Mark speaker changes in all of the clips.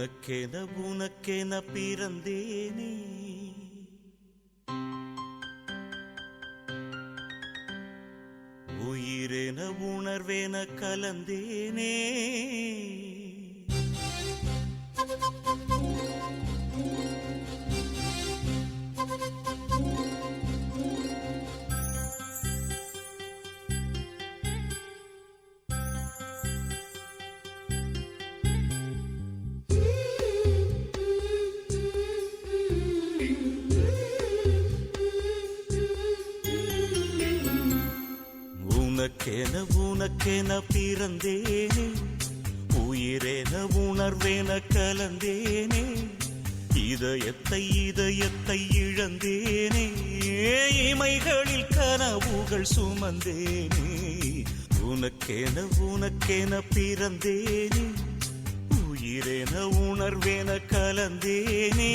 Speaker 1: உனக்கென பிறந்தேனே, உயிரென உணர்வேன கலந்தேனே. உனக்கென பிறந்தேனே, உயிரென உணர்வேன கலந்தேனே. இதயத்தை இழந்தேனே, இமைகளில் கனவுகள் சுமந்தேனே. உனக்கென பிறந்தேனே, உயிரென உணர்வேன கலந்தேனே.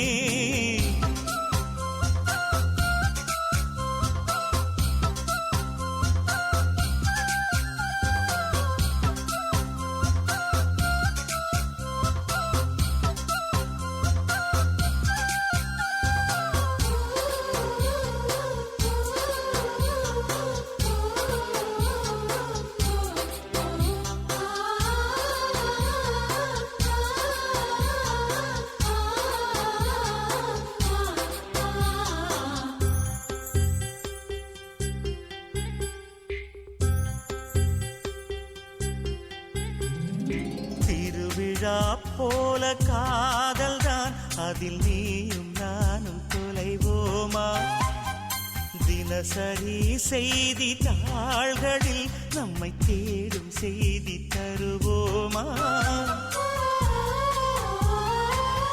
Speaker 1: திருவிழா போல காதல்தான், அதில் நீயும் நானும் தொலைவோமா? தினசரி செய்தி தாள்களில் நம்மை தேடும் செய்தி தருவோமா?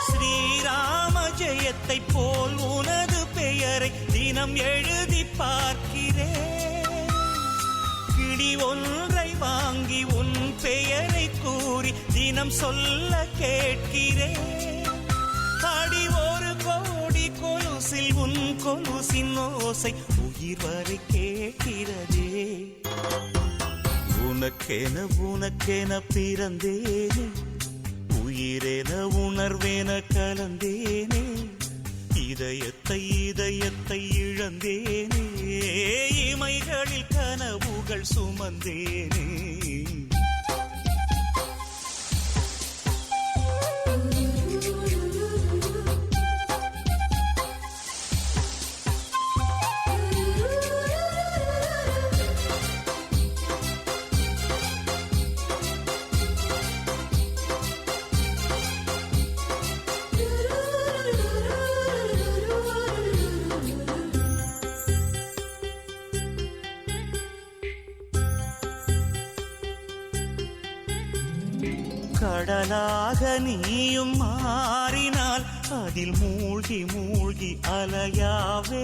Speaker 1: ஸ்ரீராம ஜெயத்தை போல் உனது பெயரை தினம் எழுதி பார்க்கிறேன். கிளி ஒன்றை வாங்கி உன் பெயரை கூறி தினம் சொல்ல கேட்கிறேன். அடி ஒரு கோடி கொலுசில் உன் கொலுசின் ஓசை உயிர் வரை கேட்கிறதே. உனக்கென பிறந்தேனே, உயிரென உணர்வேன கலந்தேனே. இதயத்தை இழந்தேனே, இமைகளில் கனவுகள் சுமந்தேனே. கடலாக நீயும் மாறினால் அதில் மூழ்கி அலையாவே.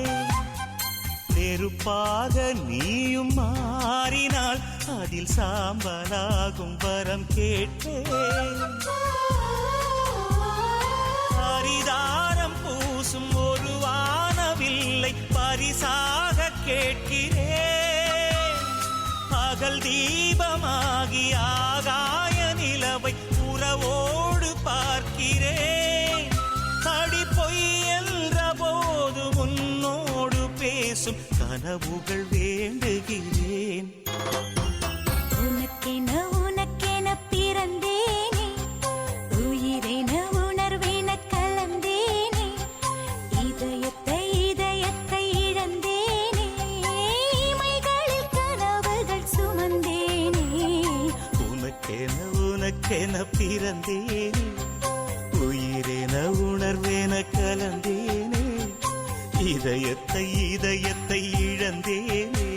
Speaker 1: நெருப்பாக நீயும் மாறினால் அதில் சாம்பலாகும் வரம் கேட்பேன். ஹரிதாரம் பூசும் ஒரு வானவில்லை பரிசாக கேட்கிறேன். பகல் தீபமாகி ஆகாய நிலவை உறவோடு பார்க்கிறேன். அடி பொய் என்ற போது உன்னோடு பேசும் கனவுகள் வேண்டுகிறேன்.
Speaker 2: உனக்கென பிறந்தேனே, உயிரென உணர்வேன கலந்தேனே. இதயத்தை இழந்தேனே, இமைகளில் கனவுகள் சுமந்தேனே.
Speaker 1: உனக்கென பிறந்தேனே, உயிரென உணர்வேன கலந்தேனே. இதயத்தை இழந்தேனே,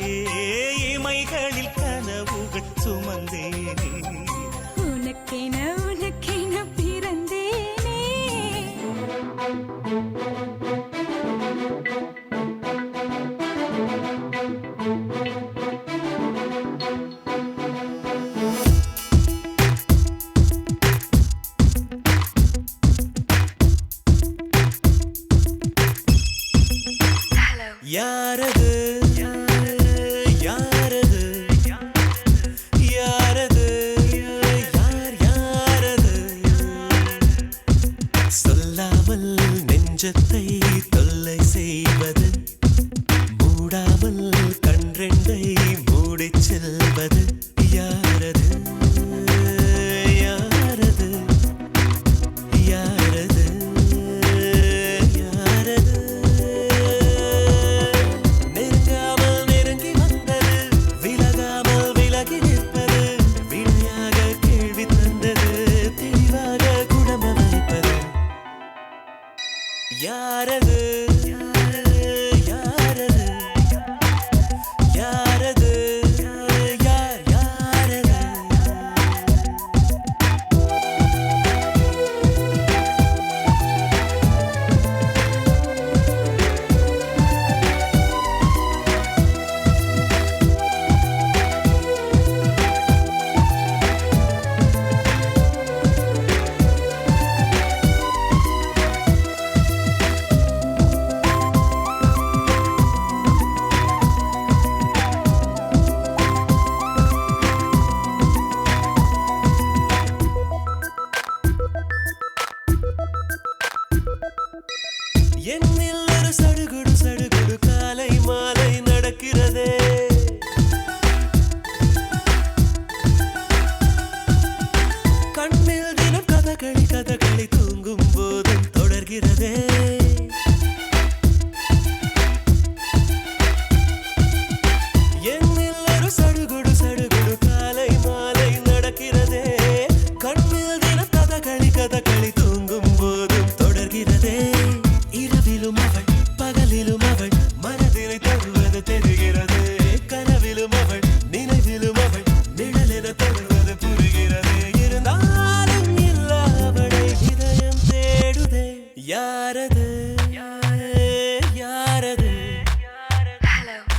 Speaker 1: இமைகளில் கனவுகள் சுமந்தேனே.
Speaker 2: உனக்கென பிறந்தேனே.
Speaker 1: யாரது நெஞ்சத்தை தொல்லை செய்வது மூடாமல் கண்ரெண்டை மூடிச் செல்வது யாரது யாரது யாரது யாரது நெருங்காமல் நெருங்கி வந்தது விலகாமல் விலகி நிற்பது விடையாக கேள்வி தந்தது தெளிவாக குணம வைப்பது யாரது யாரது யாரது யார் யாரது என்னில் ஒரு சடுகுடு சடுகுடு காலை மாலை நடக்கிறதே கண்ணில் தினம் கதகளி கதகளி தூங்கும் போதும் தொடர்கிறதே என்னில் ஒரு சடுகுடு சடுகுடு காலை மாலை நடக்கிறதே கண்ணில் தினம் கதகளி கதகளி தூங்கும் போதும் தொடர்கிறதே இரவிலும் அவள் பகலிலும் அவள் மனதினை தருவது தெரிகிறது கனவிலும் அவள் நினைவிலும் அவள் நிழலென தருவது புரிகிறது இருந்தாலும் இல்லா அவளை இதயம் தேடுதே யாரது யாரது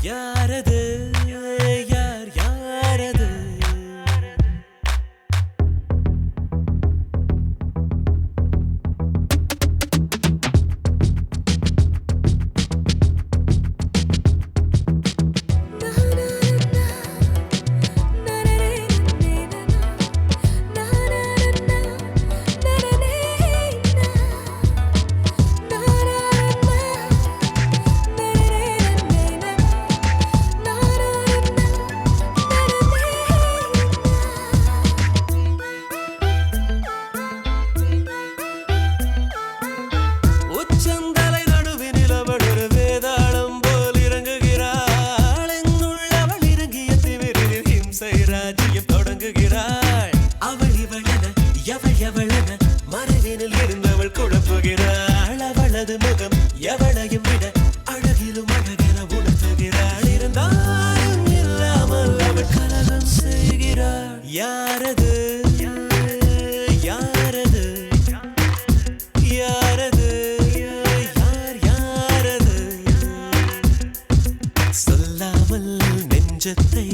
Speaker 1: யாரது யார் யாரது உச்சந்தலை நடுவினில் அவள் ஒரு வேதாளம் போல் இறங்குகிறாள் என்னுள் அவள் இறங்கிய திமிரில் ஹிம்சை ராஜ்யம் தொடங்குகிறாள் அவள் இவளென எவள் எவளென மறைவினில் இருந்தவள் குழப்புகிறாள் அவளது முகம் எவளையும் விட அழகிலும் அழகென உணர்த்துகிறாள் இருந்தாலும் இல்லாமல் அவள் கலகம் செய்கிறாள் யாரது யாரது யாரது யார் யாரது சொல்லாமல் நெஞ்சத்தை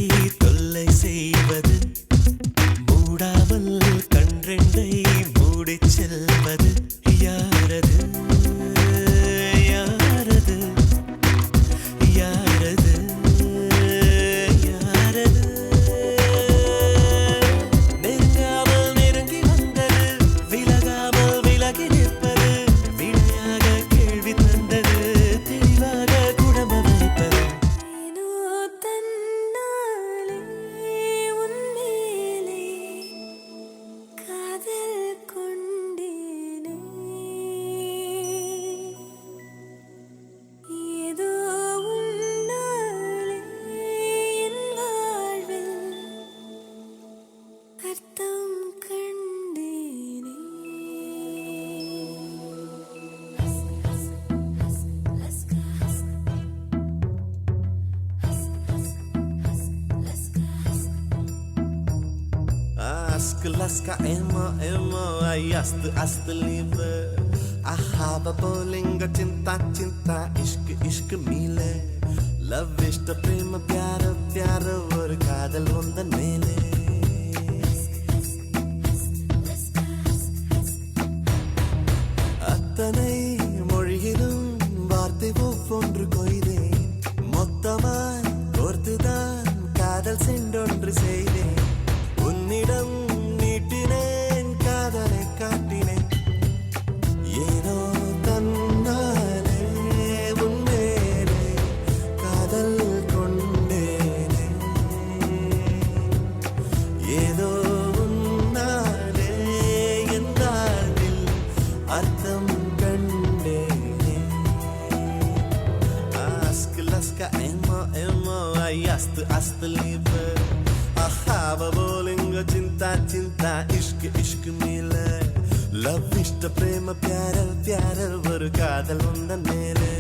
Speaker 1: தொல்லை செய்வது மூடாமல் கண்ரெண்டை மூடிச் செல்வது யாரது யாரது யாரது யாரது நெருங்காமல் நெருங்கி வந்தது விலகாமல் விலகி நிற்பது விடையாக கேள்வி தந்தது தெளிவாக குணம வைப்பது
Speaker 2: ஏனோ தன்னாலே உன்மேலே காதல் கொண்டேனே ஏதோ உன்னாலே என் வாழ்வில் அர்த்தம் கண்டேனே
Speaker 3: Ask Alaska Emma Emma I asked liebe Ahaba bolinga cinta cinta ishq ishq mile love ishta prema pyara pyara ஒரு காதல் வந்தன் மேலே அத்தனை மொழியிலும் வார்த்தை ஒவ்வொன்று கொய்தேன் மொத்தமாய் கோர்த்துதான் காதல் சென்றொன்று செய்தேன் உன்னிடம் நீட்டினேன் காதலை காட்டினேன் ஏனோ தன்னா अस्त लीप हवा बोलेंगे चिंता चिंता इश्क इश्क मिले लव इष्ट प्रेम प्यार प्यार ஒரு காதல் உந்தன் மேலே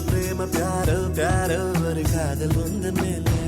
Speaker 3: प्रेम प्यार प्यार ஒரு காதல் உந்தன் மேலே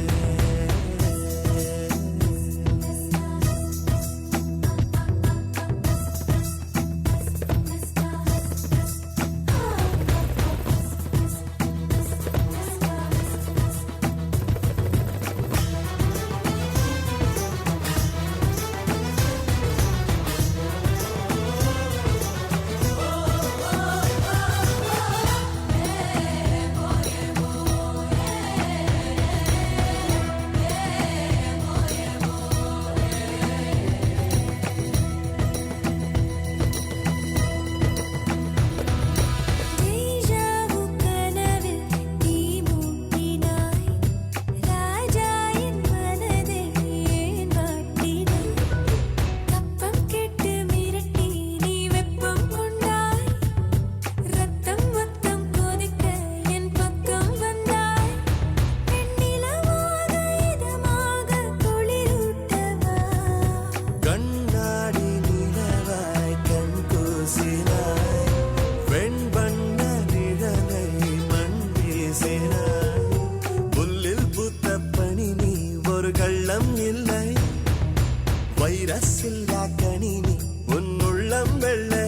Speaker 3: வைரசில்லா கணினி உன்னுள்ளம் வெள்ளை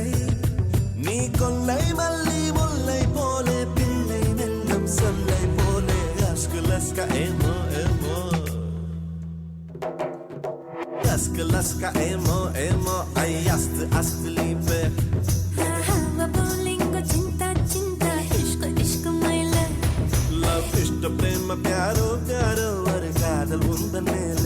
Speaker 3: நீ கொள்ளை மல்லி முல்லை போல பிள்ளை நெல்லம் சொல்லை போல அஸ்கு லஸ்கா ஏமோ ஏமோ அஸ்கு லஸ்கா ஏமோ ஏமோ ஐ அஸ்து அஸ்து லீபே
Speaker 2: हवा बोलेंगे चिंता चिंता इश्क इश्क मैले
Speaker 3: लव इष्ट प्रेम प्यारो प्यारो ஒரு காதல் உந்தன் மேலே